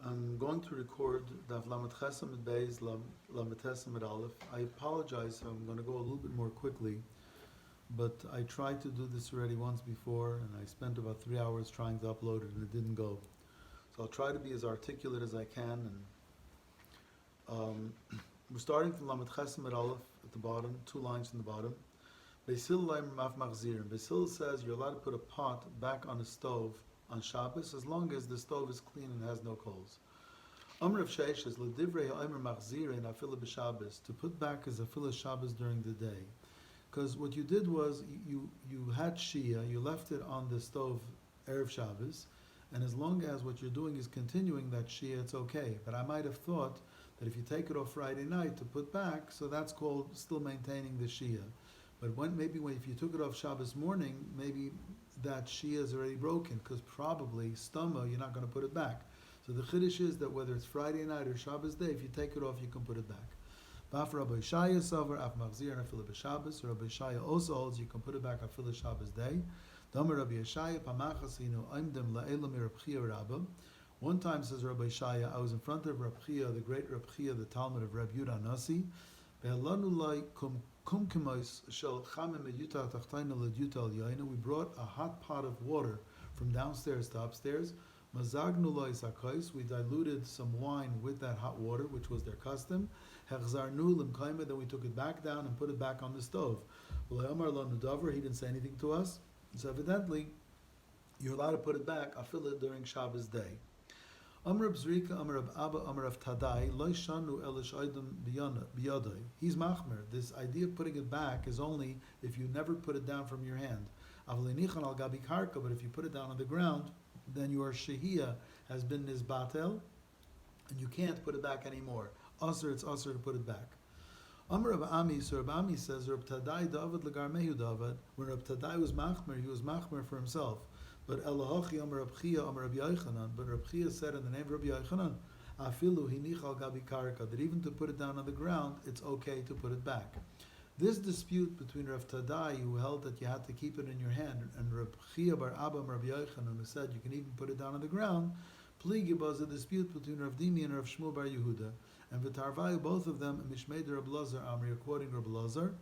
I'm going to record Daf Lamed Chesam at Beis, Lamed Chesam at Aleph. I apologize, I'm going to go a little bit more quickly, but I tried to do this already once before, and I spent about 3 hours trying to upload it, and it didn't go. So I'll try to be as articulate as I can. And we're starting from Lamed Chesam at Aleph at the bottom, 2 lines in the bottom. Beis Hillel Maf Machzir. Beis Hillel says you're allowed to put a pot back on a stove on Shabbos as long as the stove is clean and has no coals. Amr of Sheish is L'divrei ha'omer machzir ein afilah b'Shabbos. To put back is afilah Shabbos during the day. Because what you did was you had Shia, you left it on the stove Erev Shabbos, and as long as what you're doing is continuing that Shia, it's okay. But I might have thought that if you take it off Friday night to put back, so that's called still maintaining the Shia. But if you took it off Shabbos morning, maybe that Shia is already broken, because probably Stama, you're not going to put it back. So the Chiddush is that whether it's Friday night or Shabbos day, if you take it off, you can put it back. Ba'af Rabbi Shaya Savar, Af Machzir, and Afilah B'Shabbos. Rabbi Shaya also holds you can put it back Afilah Shabbos day. Damer Rabbi Shaya, Pamachasinu, Aimdem La'elam Reb Chia Rabbah. One time, says Rabbi Shaya, I was in front of Reb Chia, the great Reb Chia, the Talmud of Reb Yudah Nasi. We brought a hot pot of water from downstairs to upstairs. We diluted some wine with that hot water, which was their custom. Then we took it back down and put it back on the stove. He didn't say anything to us. So evidently, you're allowed to put it back, afilah during Shabbos day. Amr Zrika, Amr Abba, Amr Tadai, Lo Shanu Elish Aydam Biyadai. He's machmer. This idea of putting it back is only if you never put it down from your hand. Avleinichan al Gabi Karka, but if you put it down on the ground, then your Shehiyah has been Nizbatel, and you can't put it back anymore. It's Asr to put it back. Amr Rabbi Ami, so Rabbi Ami says, Rab Tadai David Lagar Mehu David. When Rab Tadai was machmer, he was machmer for himself. But Elahachi Amar Rab Chia Amar Rab Yochanan. But Rab Chia said in the name of Rab Yochanan, Afilu hinich al gabi karka, that even to put it down on the ground, it's okay to put it back. This dispute between Rav Tadai, who held that you had to keep it in your hand, and Rab Chia bar Abba Rab Yochanan, who said you can even put it down on the ground, Pligi was a dispute between Rav Dimi and Rav Shmuel bar Yehuda. And V'tarvayu, both of them, Mishmei Rab Lazar Amri, according Rab Lazar.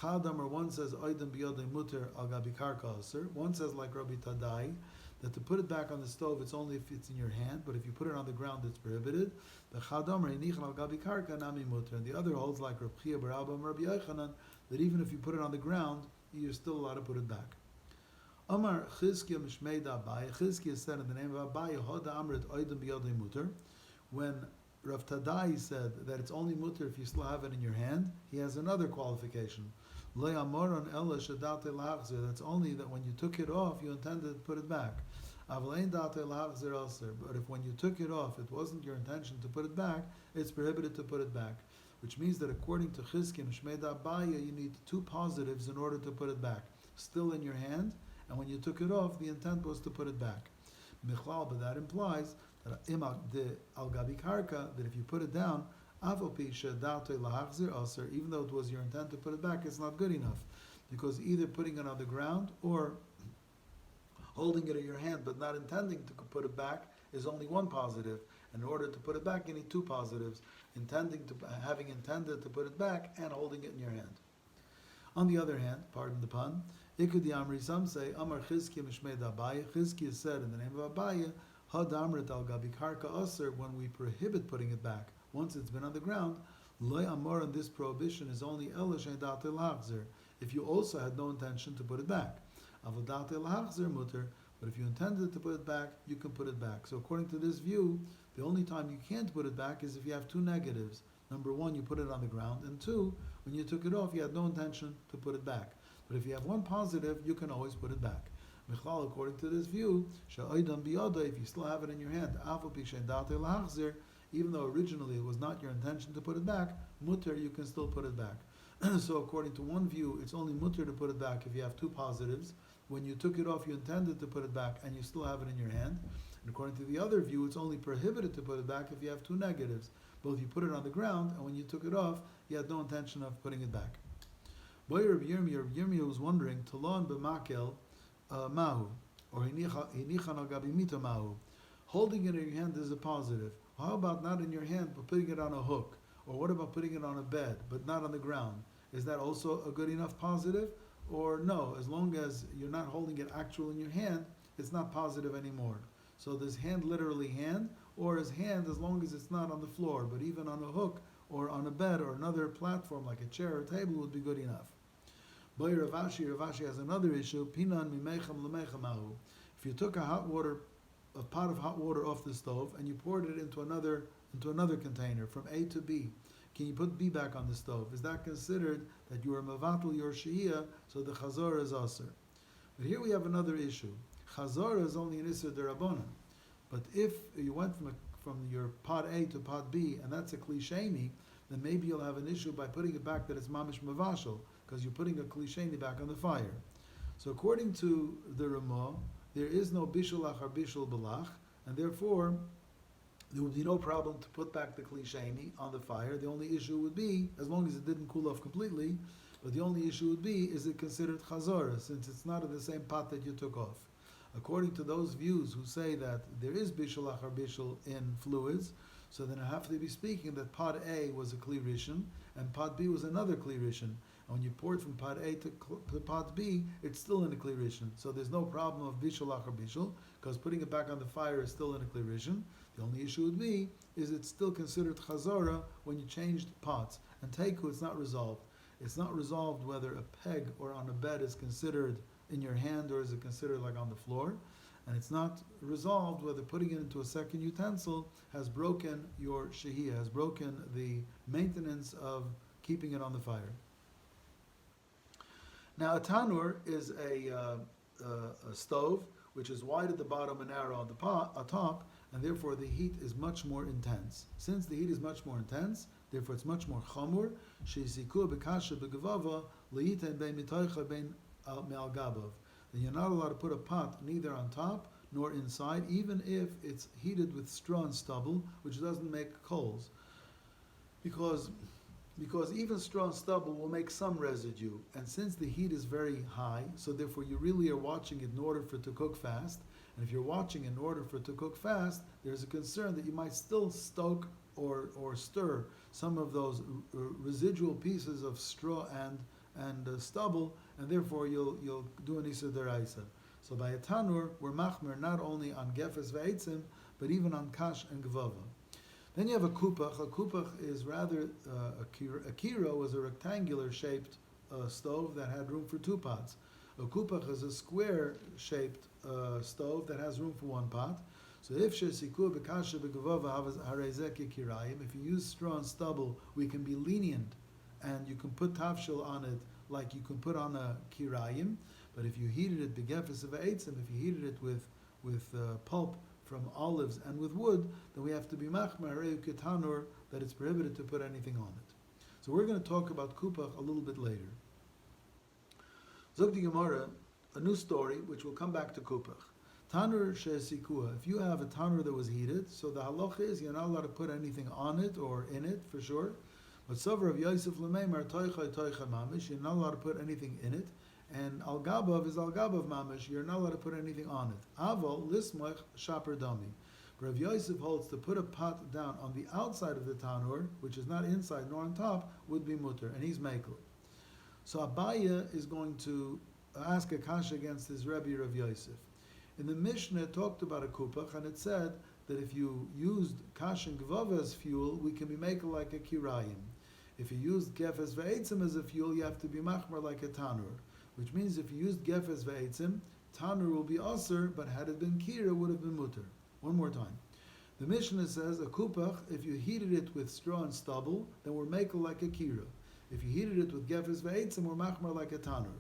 Chadam, or one says Oidem biyodei muter al gabi karka aser. One says like Rabbi Tadai that to put it back on the stove it's only if it's in your hand, but if you put it on the ground it's prohibited. The Chadam reinichan al gabi karka nami muter, and the other holds like Rabbi Chia bar Abba and Rabbi Yochanan that even if you put it on the ground you're still allowed to put it back. Amar Chizkiya Mishmei da Abaye. Chizkiya said in the name of Abaye, Hoda Amrit Oidem biyodei muter. When Rav Tadai said that it's only mutter if you still have it in your hand, he has another qualification. That's only that when you took it off, you intended to put it back. But if when you took it off, it wasn't your intention to put it back, it's prohibited to put it back. Which means that according to Chizki and Shmei Da'abaya, you need 2 positives in order to put it back. Still in your hand, and when you took it off, the intent was to put it back. But that implies that if you put it down, even though it was your intent to put it back, it's not good enough. Because either putting it on the ground or holding it in your hand but not intending to put it back is only one positive. In order to put it back, you need 2 positives, having intended to put it back and holding it in your hand. On the other hand, pardon the pun, Ikudi Amri, some say, Amar Chizkiya Mishmei Abaye. Chizkiya said in the name of Abaye, Had Amrit al Gabi Karka Aser, when we prohibit putting it back, once it's been on the ground, Loy Amor, and this prohibition is only Elish Edat El Hachzer, if you also had no intention to put it back. Avodat El Hachzer Mutter, but if you intended to put it back, you can put it back. So according to this view, the only time you can't put it back is if you have 2 negatives. Number 1, you put it on the ground, and 2, when you took it off, you had no intention to put it back. But if you have 1 positive, you can always put it back. Michlal, according to this view, Sha'oidam biyada, if you still have it in your hand, Afal pi she'dat el hachzer, even though originally it was not your intention to put it back, mutter, you can still put it back. So according to one view, it's only mutter to put it back if you have 2 positives. When you took it off, you intended to put it back and you still have it in your hand. And according to the other view, it's only prohibited to put it back if you have 2 negatives. Both you put it on the ground, and when you took it off, you had no intention of putting it back. Boy Rabbi Yirmiyah was wondering, Talon b'makel mahu, or hinichan al gabi mita mahu. Holding it in your hand is a positive. How about not in your hand, but putting it on a hook? Or what about putting it on a bed, but not on the ground? Is that also a good enough positive? Or no, as long as you're not holding it actual in your hand, it's not positive anymore. So does hand literally hand, or is hand as long as it's not on the floor, but even on a hook or on a bed or another platform like a chair or table would be good enough. Boy Ravashi has another issue. Pinan mimechem lemechamahu. If you took a pot of hot water off the stove and you poured it into another container from A to B, can you put B back on the stove? Is that considered that you are mavatul your shehiyah, so the chazor is aser? But here we have another issue. Chazor is only an isser derabanan. But if you went from your pot A to pot B, and that's a klisheni, then maybe you'll have an issue by putting it back that it's mamish mavashal, because you're putting a klisheni back on the fire. So according to the Ramah, there is no bishul achar bishul balach, and therefore there would be no problem to put back the klisheni on the fire. The only issue would be, as long as it didn't cool off completely, but the only issue would be, is it considered chazara, since it's not in the same pot that you took off. According to those views who say that there is bishul achar bishul in fluids, so then I have to be speaking that pot A was a kli rishon and pot B was another kli rishon. And when you pour it from pot A to pot B, it's still in a kli rishon. So there's no problem of bishul achar bishul, because putting it back on the fire is still in a kli rishon. The only issue would be, is it's still considered chazara when you changed pots. And teiku, it's not resolved. It's not resolved whether a peg or on a bed is considered in your hand or is it considered like on the floor. And it's not resolved whether putting it into a second utensil has broken your shehiyah, has broken the maintenance of keeping it on the fire. Now a tanur is a stove which is wide at the bottom and narrow on the top, and therefore the heat is much more intense. Since the heat is much more intense, therefore it's much more chamur. Sheisiku bekasha begavava leiten bein mitoicha bein me'al gabav. Then you're not allowed to put a pot neither on top nor inside, even if it's heated with straw and stubble, which doesn't make coals, because even straw and stubble will make some residue, and since the heat is very high, so therefore you really are watching it in order for it to cook fast. And if you're watching in order for it to cook fast, there's a concern that you might still stoke or stir some of those residual pieces of straw and stubble, and therefore you'll do an Isser Deraisa. So by a tanur, we're machmer not only on gefes ve'etzim, but even on kash and gvava. Then you have a kupach. A kupach is rather a kiro is a rectangular shaped stove that had room for two pots. A kupach is a square shaped stove that has room for one pot. So if shesikur bekasha begvava harezek kirayim, if you use straw and stubble, we can be lenient, and you can put tafshil on it like you can put on a kirayim. But if you heated it begefes of eitzim, if you heated it with pulp from olives and with wood, then we have to be machmer ketanur that it's prohibited to put anything on it. So we're going to talk about kupach a little bit later. Zog di Gemara, a new story which will come back to kupach. Tanur she'esikua. If you have a tanur that was heated, so the halacha is you're not allowed to put anything on it or in it for sure. But Sover of Yosef Lemeimar Toicha Mamish, you're not allowed to put anything in it. And Al Gabav is Al Gabav Mamish, you're not allowed to put anything on it. Aval Lismach Shaper Dami. Rav Yosef holds to put a pot down on the outside of the tanur, which is not inside nor on top, would be mutter, and he's mekel. So Abaya is going to ask a kasha against his Rebbe Rav Yosef. In the Mishnah it talked about a kupach, and it said that if you used kash and gvava as fuel, we can be mekel like a kirayim. If you used gefes ve'etzim as a fuel, you have to be machmer like a tanur. Which means if you used gefes ve'etzim, tanur will be aser, but had it been kira, would have been mutter. One more time. The Mishnah says a kupach, if you heated it with straw and stubble, then we're mekel like a kira. If you heated it with gefes ve'etzim, we're machmer like a tanur.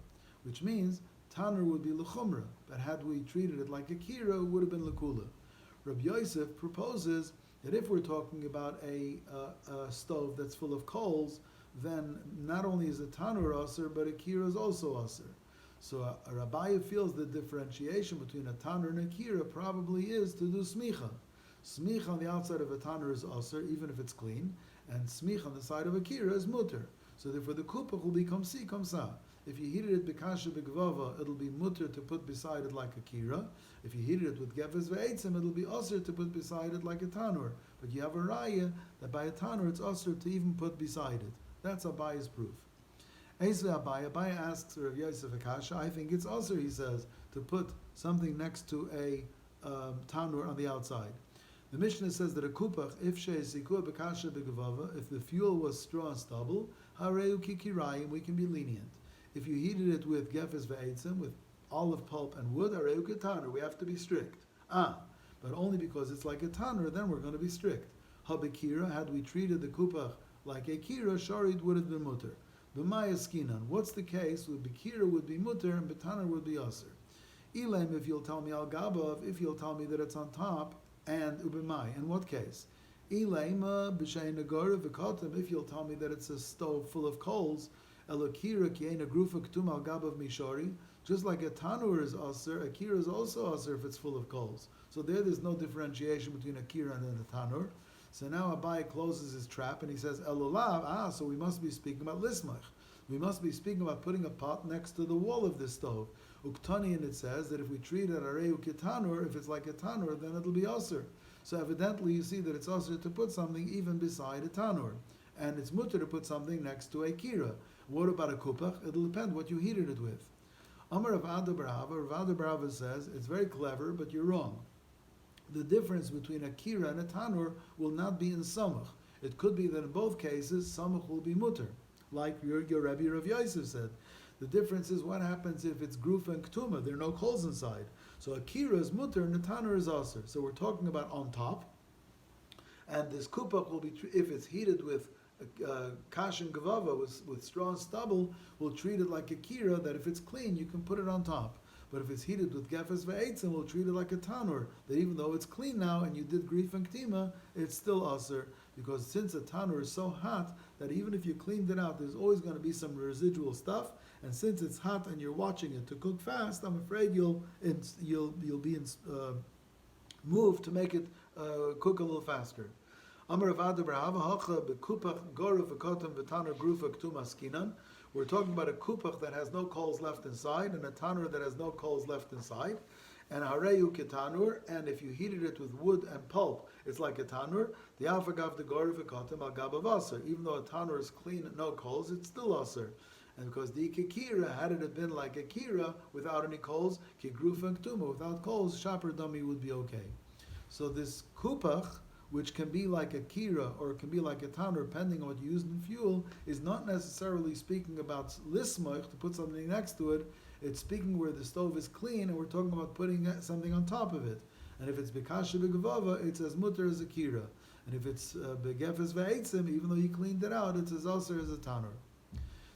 Which means tanur would be l'chumra, but had we treated it like a kira, it would have been l'kula. Rabbi Yosef proposes that if we're talking about a stove that's full of coals, then not only is a tanur aser, but a kira is also aser. So a Rabbi feels the differentiation between a tanur and a kira probably is to do smicha. Smicha on the outside of a tanur is aser, even if it's clean, and smicha on the side of a kira is mutter. So therefore the kupach will become si, come sa. If you heated it b'kasha b'gvava, it'll be mutter to put beside it like a kira. If you heated it with gefes ve'etzim, it'll be usher to put beside it like a tanur. But you have a raya that by a tanur it's usher to even put beside it. That's Abaya's proof. Abaya asks Rav Yosef Akasha, I think it's usher, he says, to put something next to a tanur on the outside. The Mishnah says that a kupach, if she'ezikua b'kasha b'gavava, if the fuel was straw and stubble, hareu kikirayim, we can be lenient. If you heated it with gefes ve'etzim, with olive pulp and wood, hareu ketanur, we have to be strict. But only because it's like a tanur, then we're going to be strict. Habekira, had we treated the kupach like a kira, sharid would have been mutter. B'maya skinan, what's the case? With bekira would be mutter and betanur would be aser. Elam, if you'll tell me al gabav, if you'll tell me that it's on top, and ubimai, in what case? Elema b'shein nagara v'kotam, if you'll tell me that it's a stove full of coals, elokira ki'ena grufa k'tum al gabav mishori, just like a tanur is aser, a kira is also aser if it's full of coals. So there's no differentiation between a kira and a tanur. So now Abai closes his trap and he says, Elulav, so we must be speaking about lismach. We must be speaking about putting a pot next to the wall of this stove. Uktani, and it says that if we treat it areu ketanur, if it's like a tanur, then it'll be aser. So evidently you see that it's aser to put something even beside a tanur. And it's mutter to put something next to a kira. What about a kupach? It'll depend what you heated it with. Amar Rav Ada Barava, Rav Ada Barava says, it's very clever, but you're wrong. The difference between a kira and a tanur will not be in samach. It could be that in both cases, samach will be mutter, like your Rebbe Rav Yosef said. The difference is what happens if it's gruf and ktuma. There are no coals inside. So a kira is mutter and a tanur is aser. So we're talking about on top. And this kupach will be, if it's heated with kash and gavava, with straw and stubble, we'll treat it like a kira, that if it's clean, you can put it on top. But if it's heated with gefes ve'etzim, we'll treat it like a tanur, that even though it's clean now and you did grif and ktima, it's still aser, because since a tanur is so hot that even if you cleaned it out, there's always going to be some residual stuff, and since it's hot and you're watching it to cook fast, I'm afraid you'll be moved to make it cook a little faster. Amar Rav Ada Barava, hacha bekupach gorav v'kotam v'tanur grufa ktuma skinan. We're talking about a kupach that has no coals left inside and a tanur that has no coals left inside. And hareyu ketanur, and if you heated it with wood and pulp, it's like a tanur. The alfagav the gorav v'kotam al gabav aser. Even though a tanur is clean and no coals, it's still aser. And because the kikira, had it been like a kira without any coals, kigruf and ktuma, without coals, shaper dummy would be okay. So this kupach, which can be like a kira or it can be like a tanur, depending on what you use in fuel, is not necessarily speaking about lismoich, to put something next to it. It's speaking where the stove is clean, and we're talking about putting something on top of it. And if it's bekasha b'gavava, it's as mutter as a kira. And if it's begefes ve'etzim, even though you cleaned it out, it's as aser as a tanur.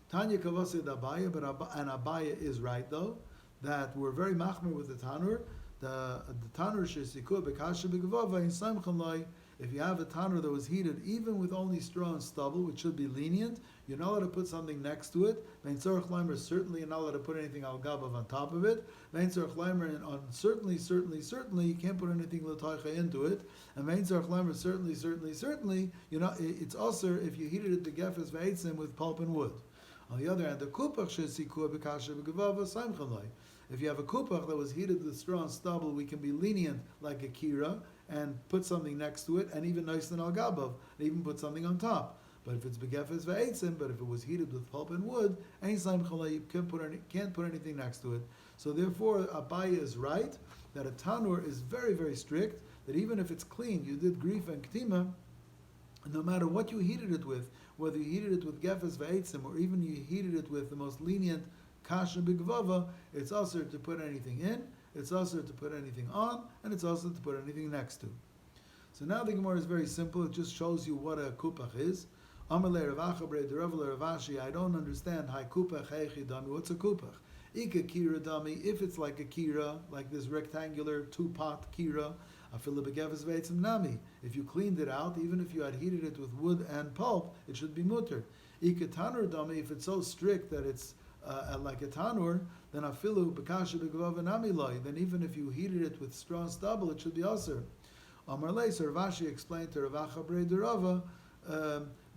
Tanya kavasid Abaya, and Abaya is right though, that we're very machmer with the tanur. The tanur shesikua bekasha b'gavava in samchan. If you have a tanur that was heated even with only straw and stubble, which should be lenient, you're not allowed to put something next to it. Vein tzorach leimer, certainly you're not allowed to put anything al gabav on top of it. Vein tzorach leimer, and on certainly you can't put anything l'taycha into it. And vein tzorach leimer, certainly, it's aser if you heated it to gefes ve'etzim with pulp and wood. On the other hand, the kupach shesikua bekasha b'gavava samchan. If you have a kupach that was heated with straw and stubble, we can be lenient like a kira and put something next to it, and even nice than al gabav, and even put something on top. But if it's begefes ve'etzim, but if it was heated with pulp and wood, you can't put anything next to it. So therefore, Abaya is right that a tanur is very, very strict, that even if it's clean, you did grif and ktima, no matter what you heated it with, whether you heated it with gefes ve'etzim, or even you heated it with the most lenient kasha b'gvava, it's also to put anything in, it's also to put anything on, and it's also to put anything next to. So now the Gemara is very simple. It just shows you what a kupach is. Amalei Rav Achabre, the Rav Ashi, I don't understand. Hai kupach, heichi dami. What's a kupach? Ika kira dami. If it's like a kira, like this rectangular two-pot kira, afilu begefes ve'etzim nami. If you cleaned it out, even if you had heated it with wood and pulp, it should be mutter. Ika tanur dami. If it's so strict that it's like a tanur, then afilu bekasha begavav nami loy. Then even if you heated it with straw and stubble, it should be aser. Amar Lei, so Rav Ashi explained to Rav Achabre de Rava,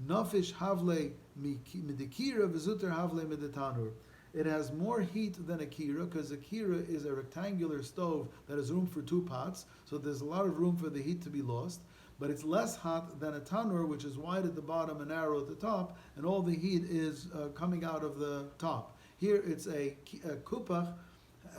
nafish havle midikira v'zuter havle midetanur. It has more heat than a kira, because a kira is a rectangular stove that has room for 2 pots, so there's a lot of room for the heat to be lost. But it's less hot than a tanur, which is wide at the bottom and narrow at the top, and all the heat is coming out of the top. Here it's a kupach,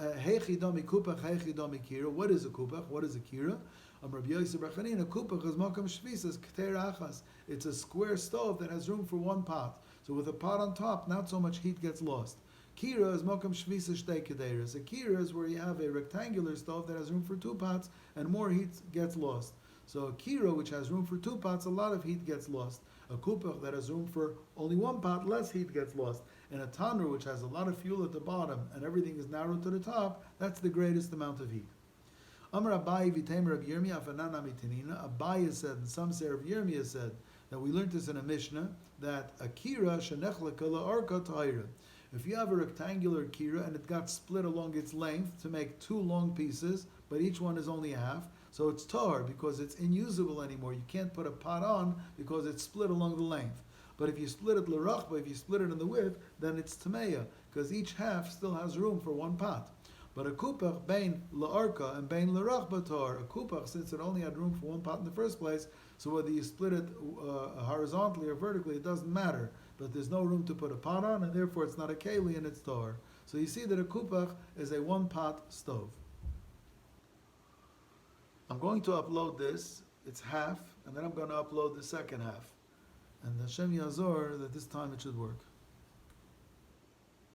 heichidomi kupach, heichidomi kira. What is a kupach? What is a kira? Rabbi Yosef Bar Chanina, kupach is makam shvisas k'ter achas. It's a square stove that has room for 1 pot. So with a pot on top, not so much heat gets lost. Kira is makam shvisas shtei kederas. A kira is where you have a rectangular stove that has room for 2 pots, and more heat gets lost. So a kira, which has room for 2 pots, a lot of heat gets lost. A kupach that has room for only 1 pot, less heat gets lost. And a tanur, which has a lot of fuel at the bottom and everything is narrow to the top, that's the greatest amount of heat. Amar Abaye v'teimer Rabbi Yirmiyah afanana mitinina. Abaye said, and some say Rabbi Yirmiyah said, that we learned this in a Mishnah, that a kira shenechleka la'arka ta'ira. If you have a rectangular kira and it got split along its length to make 2 long pieces, but each one is only a half, so it's tar because it's unusable anymore. You can't put a pot on because it's split along the length. But if you split it l'rachba, if you split it in the width, then it's tameya, because each half still has room for 1 pot. But a kupach, bein la'arka and bein l'rachba tar, a kupach, since it only had room for 1 pot in the first place, so whether you split it horizontally or vertically, it doesn't matter. But there's no room to put a pot on, and therefore it's not a keli and it's tar. So you see that a kupach is a 1-pot stove. I'm going to upload this, it's half, and then I'm going to upload the second half. And Hashem Yazor, that this time it should work.